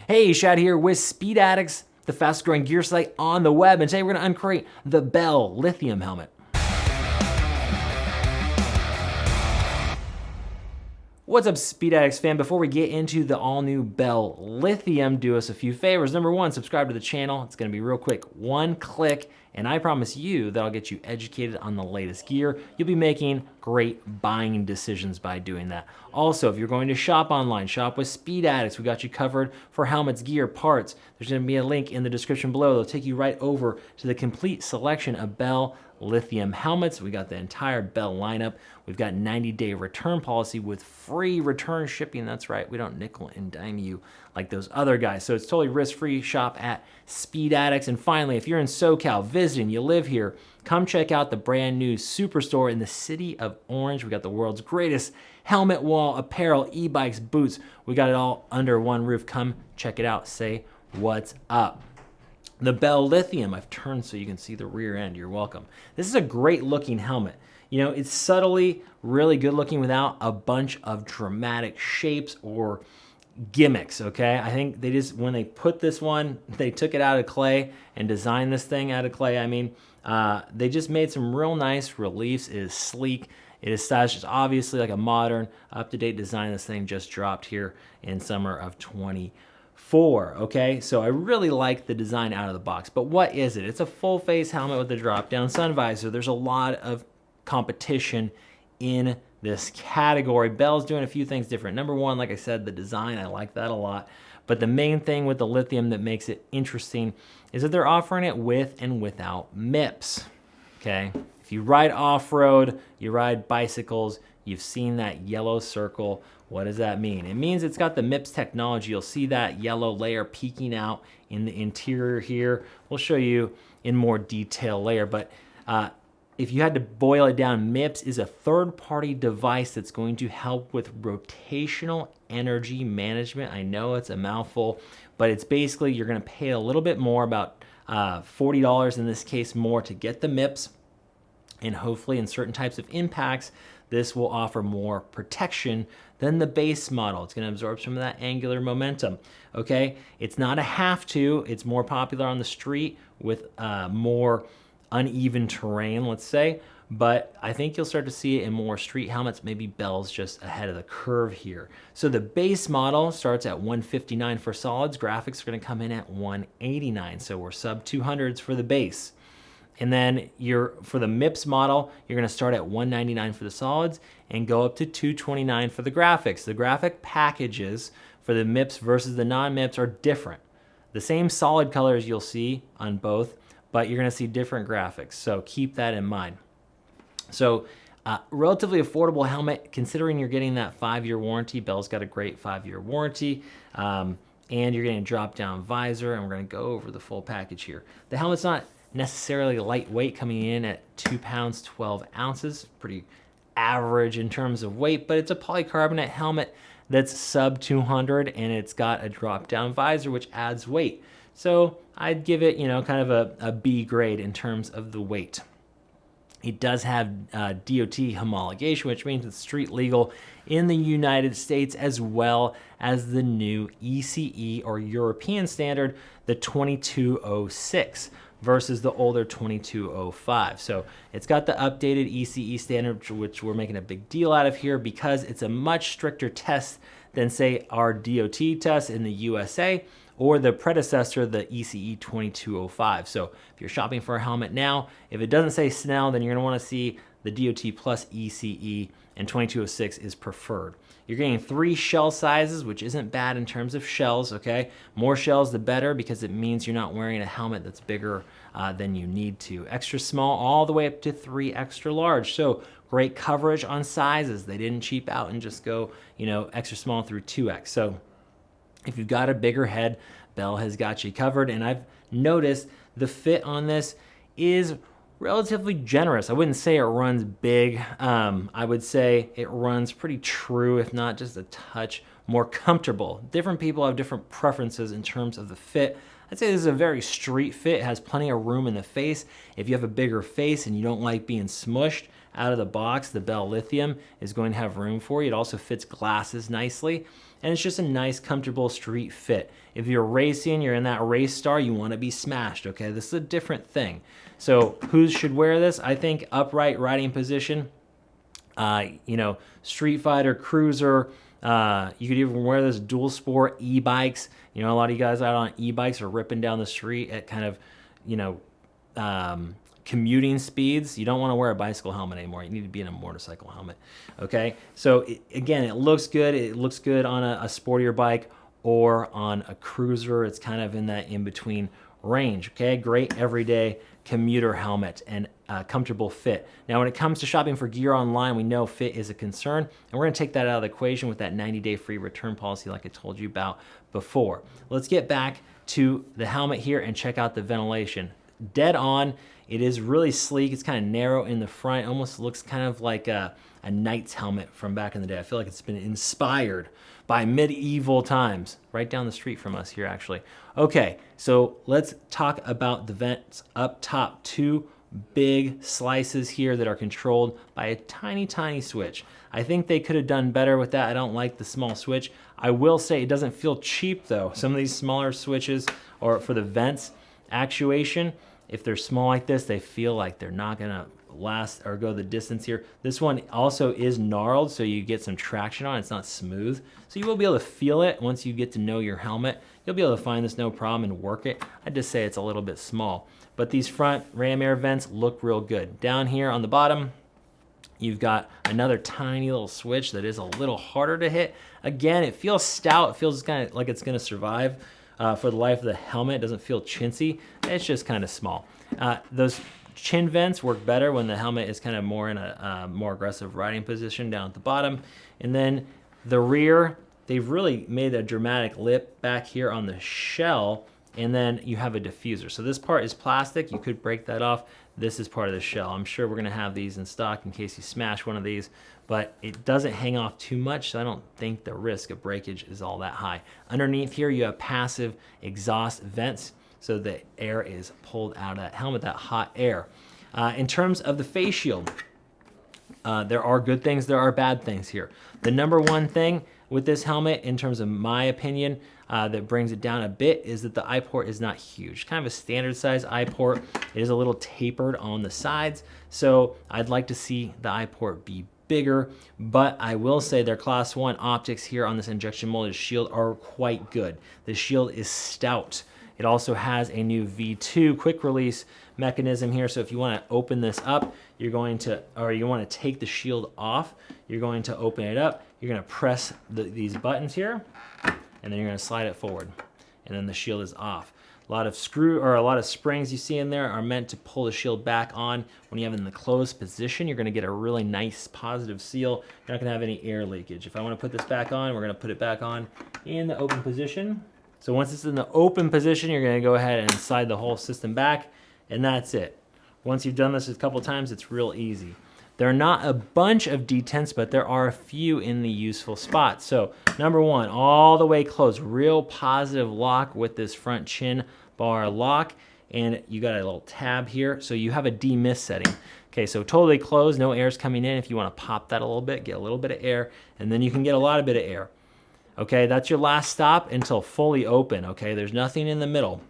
Hey, Shad here with Speed Addicts, the fastest growing gear site on the web, and today we're going to uncrate the Bell Lithium helmet. What's up, Speed Addicts fan? Before we get into the all-new Bell Lithium, do us a few favors. Number one, subscribe to the channel. It's gonna be real quick, one click, and I promise you that'll get you educated on the latest gear. You'll be making great buying decisions by doing that. Also, if you're going to shop online, shop with Speed Addicts. We got you covered for helmets, gear, parts. There's gonna be a link in the description below. They'll take you right over to the complete selection of Bell Lithium helmets. We got the entire Bell lineup. We've got 90-day return policy with free return shipping. That's right, we don't nickel and dime you like those other guys. So it's totally risk-free. Shop at Speed Addicts. And finally, if you're in SoCal visiting, you live here, come check out the brand new Superstore in the city of Orange. We got the world's greatest helmet wall, apparel, e-bikes, boots. We got it all under one roof. Come check it out. Say what's up. The Bell Lithium, I've turned so you can see the rear end. You're welcome. This is a great looking helmet. You know, it's subtly really good looking without a bunch of dramatic shapes or gimmicks, okay? I think they just, when they put this one, they took it out of clay and designed this thing out of clay. I mean, they just made some real nice reliefs. It is sleek. It is stylish. It's obviously like a modern, up-to-date design. This thing just dropped here in summer of 2024, okay? So I really like the design out of the box. But what is it? It's a full face helmet with a drop-down sun visor. There's a lot of competition in this category. Bell's doing a few things different. Number one, like I said, the design, I like that a lot. But the main thing with the Lithium that makes it interesting is that they're offering it with and without Mips, okay? If you ride off-road, you ride bicycles, you've seen that yellow circle. What does that mean? It means it's got the Mips technology. You'll see that yellow layer peeking out in the interior here. We'll show you in more detail later, but if you had to boil it down, Mips is a third-party device that's going to help with rotational energy management. I know it's a mouthful, but it's basically you're going to pay a little bit more, about $40 in this case more, to get the Mips, and hopefully in certain types of impacts, this will offer more protection than the base model. It's going to absorb some of that angular momentum, okay? It's not a have to. It's more popular on the street with more uneven terrain, let's say, but I think you'll start to see it in more street helmets. Maybe Bell's just ahead of the curve here. So the base model starts at $159 for solids. Graphics are going to come in at $189, so we're sub 200s for the base. And then for the Mips model, you're going to start at $199 for the solids and go up to $229 for the graphics. The graphic packages for the Mips versus the non-Mips are different. The same solid colors you'll see on both, but you're going to see different graphics, so keep that in mind. So relatively affordable helmet, considering you're getting that 5-year warranty. Bell's got a great 5-year warranty, and you're getting a drop-down visor, and we're going to go over the full package here. The helmet's not necessarily lightweight, coming in at 2 pounds 12 ounces, pretty average in terms of weight, but it's a polycarbonate helmet that's sub 200, and it's got a drop-down visor, which adds weight. So I'd give it, you know, kind of a B grade in terms of the weight. It does have DOT homologation, which means it's street legal in the United States, as well as the new ECE or European standard, the 2206 versus the older 2205. So it's got the updated ECE standard, which we're making a big deal out of here because it's a much stricter test than, say, our DOT test in the USA or the predecessor, the ECE 2205. So if you're shopping for a helmet now, if it doesn't say Snell, then you're going to want to see the DOT plus ECE, and 2206 is preferred. You're getting 3 shell sizes, which isn't bad in terms of shells, okay? More shells, the better, because it means you're not wearing a helmet that's bigger than you need to. Extra small all the way up to 3 extra large. So great coverage on sizes. They didn't cheap out and just go, you know, extra small through 2X. So if you've got a bigger head, Bell has got you covered. And I've noticed the fit on this is relatively generous. I wouldn't say it runs big. I would say it runs pretty true, if not just a touch more comfortable. Different people have different preferences in terms of the fit. I'd say this is a very street fit. It has plenty of room in the face. If you have a bigger face and you don't like being smushed out of the box, the Bell Lithium is going to have room for you. It also fits glasses nicely. and it's just a nice, comfortable street fit. If you're racing, you're in that race star, you want to be smashed, okay? This is a different thing. So who should wear this? I think upright riding position, you know, street fighter, cruiser. You could even wear this dual sport, e-bikes. You know, a lot of you guys out on e-bikes are ripping down the street at kind of, you know, commuting speeds. You don't want to wear a bicycle helmet anymore. You need to be in a motorcycle helmet. Okay, so again, it looks good. It looks good on a sportier bike or on a cruiser. It's kind of in that in-between range. Okay, great everyday commuter helmet and comfortable fit. Now, when it comes to shopping for gear online, we know fit is a concern, and we're going to take that out of the equation with that 90-day free return policy like I told you about before. Let's get back to the helmet here and check out the ventilation. Dead on. It is really sleek. It's kind of narrow in the front. It almost looks kind of like a knight's helmet from back in the day. I feel like it's been inspired by medieval times, right down the street from us here, actually. Okay, so let's talk about the vents up top. Two big slices here that are controlled by a tiny, tiny switch. I think they could have done better with that. I don't like the small switch. I will say it doesn't feel cheap, though. Some of these smaller switches, or for the vents actuation, if they're small like this, they feel like they're not gonna last or go the distance here. This one also is gnarled, so you get some traction on it. It's not smooth, so you will be able to feel it once you get to know your helmet. You'll be able to find this no problem and work it. I'd just say it's a little bit small, but these front ram air vents look real good. Down here on the bottom, you've got another tiny little switch that is a little harder to hit. Again, it feels stout. It feels kind of like it's gonna survive for the life of the helmet. It doesn't feel chintzy. It's just kind of small. Those chin vents work better when the helmet is kind of more in a more aggressive riding position down at the bottom. And then the rear, they've really made a dramatic lip back here on the shell, and then you have a diffuser. So this part is plastic. You could break that off. This is part of the shell. I'm sure we're gonna have these in stock in case you smash one of these, but it doesn't hang off too much, so I don't think the risk of breakage is all that high. Underneath here, you have passive exhaust vents, so the air is pulled out of that helmet, that hot air. In terms of the face shield, there are good things, there are bad things here. The number one thing with this helmet, in terms of my opinion, that brings it down a bit is that the eye port is not huge. Kind of a standard size eye port. It is a little tapered on the sides, so I'd like to see the eye port be bigger, but I will say their class 1 optics here on this injection molded shield are quite good. The shield is stout. It also has a new V2 quick release mechanism here, so if you want to open this up, you're going to, or you want to take the shield off, you're going to open it up, you're going to press these buttons here, and then you're going to slide it forward, and then the shield is off. A lot of springs you see in there are meant to pull the shield back on. When you have it in the closed position, you're going to get a really nice positive seal. You're not going to have any air leakage. If I want to put this back on, we're going to put it back on in the open position. So once it's in the open position, you're going to go ahead and slide the whole system back, and that's it. Once you've done this a couple times, it's real easy. There are not a bunch of detents, but there are a few in the useful spots. So number one, all the way closed, real positive lock with this front chin bar lock, and you got a little tab here, so you have a demist setting. Okay, so totally closed, no air's coming in. If you want to pop that a little bit, get a little bit of air, and then you can get a lot of bit of air. Okay, that's your last stop until fully open. Okay, there's nothing in the middle,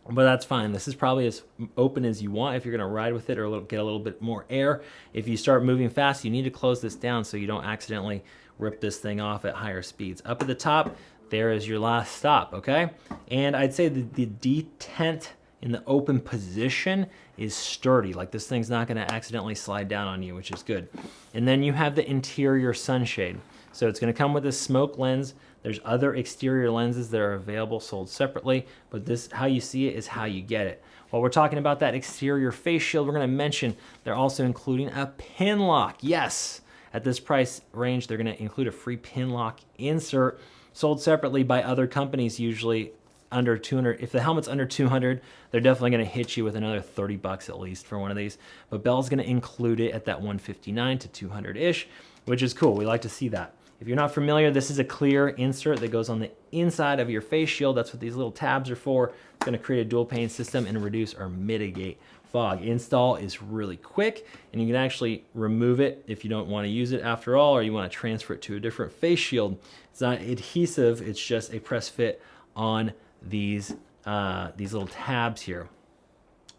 but that's fine. This is probably as open as you want if you're going to ride with it or get a little bit more air. If you start moving fast, you need to close this down so you don't accidentally rip this thing off at higher speeds. Up at the top, there is your last stop, okay? And I'd say the detent in the open position is sturdy. Like, this thing's not going to accidentally slide down on you, which is good. And then you have the interior sunshade. So it's going to come with a smoke lens. There's other exterior lenses that are available, sold separately, but this, how you see it is how you get it. While we're talking about that exterior face shield, we're going to mention they're also including a pin lock. Yes, at this price range, they're going to include a free pin lock insert, sold separately by other companies, usually under 200. If the helmet's under 200, they're definitely going to hit you with another 30 bucks at least for one of these. But Bell's going to include it at that 159 to 200-ish, which is cool. We like to see that. If you're not familiar, this is a clear insert that goes on the inside of your face shield. That's what these little tabs are for. It's going to create a dual pane system and reduce or mitigate fog. Install is really quick, and you can actually remove it if you don't want to use it after all, or you want to transfer it to a different face shield. It's not adhesive, it's just a press fit on these little tabs here.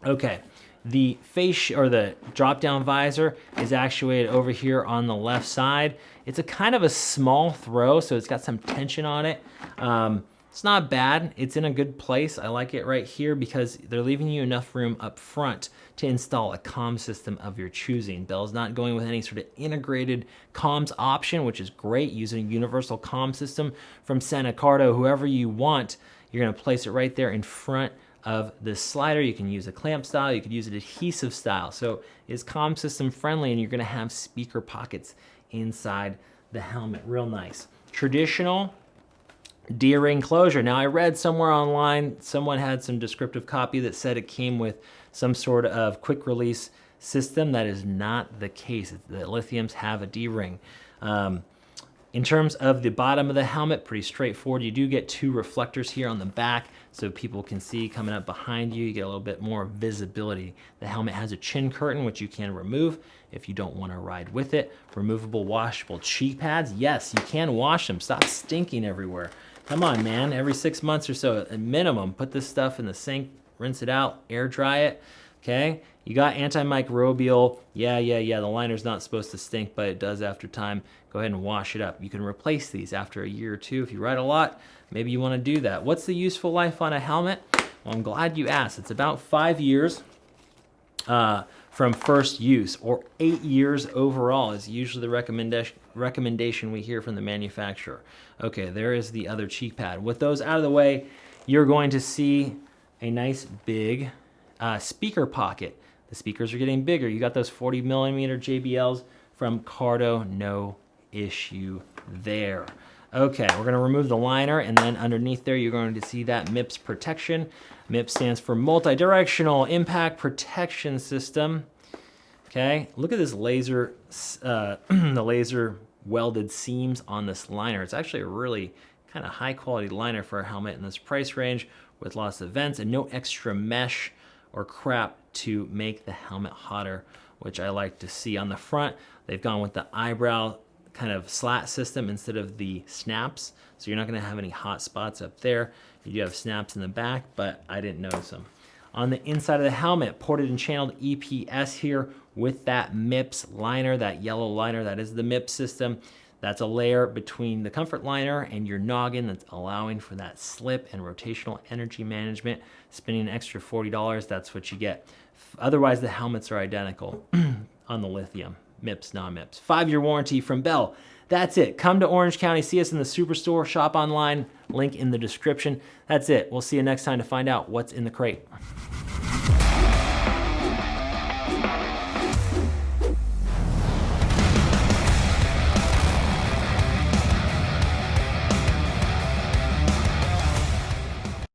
Okay, the face or the drop down visor is actuated over here on the left side. It's a kind of a small throw, so it's got some tension on it. It's not bad. It's in a good place. I like it right here because they're leaving you enough room up front to install a comm system of your choosing. Bell's not going with any sort of integrated comms option, which is great. Using a universal comm system from Sanicardo, whoever you want, you're gonna place it right there in front of this slider. You can use a clamp style, you could use an adhesive style. So it's comm system friendly, and you're gonna have speaker pockets inside the helmet. Real nice. Traditional D-ring closure. Now I read somewhere online, someone had some descriptive copy that said it came with some sort of quick release system. That is not the case. The Lithiums have a D-ring. In terms of the bottom of the helmet, pretty straightforward. You do get two reflectors here on the back so people can see coming up behind you. You get a little bit more visibility. The helmet has a chin curtain, which you can remove if you don't want to ride with it. Removable washable cheek pads. Yes, you can wash them. Stop stinking everywhere. Come on, man. Every 6 months or so, at minimum, put this stuff in the sink, rinse it out, air dry it. Okay, you got antimicrobial. Yeah, the liner's not supposed to stink, but it does after time. Go ahead and wash it up. You can replace these after a year or two. If you ride a lot, maybe you want to do that. What's the useful life on a helmet? Well, I'm glad you asked. It's about 5 years from first use, or 8 years overall is usually the recommendation we hear from the manufacturer. Okay, there is the other cheek pad. With those out of the way, you're going to see a nice big speaker pocket. The speakers are getting bigger. You got those 40 millimeter JBLs from Cardo, no issue there. Okay, we're gonna remove the liner, and then underneath there, you're going to see that Mips protection. Mips stands for Multi-Directional Impact Protection System. Okay, look at this laser, the laser welded seams on this liner. It's actually a really kind of high quality liner for a helmet in this price range with lots of vents and no extra mesh or crap to make the helmet hotter, which I like to see. On the front, they've gone with the eyebrow kind of slat system instead of the snaps, so you're not going to have any hot spots up there. You do have snaps in the back, but I didn't notice them. On the inside of the helmet, ported and channeled EPS here with that Mips liner, that yellow liner. That is the Mips system. That's a layer between the comfort liner and your noggin that's allowing for that slip and rotational energy management. Spending an extra $40, that's what you get. Otherwise, the helmets are identical on the Lithium, Mips, non-Mips. 5-year warranty from Bell. That's it. Come to Orange County, see us in the Superstore, shop online, link in the description. That's it. We'll see you next time to find out what's in the crate.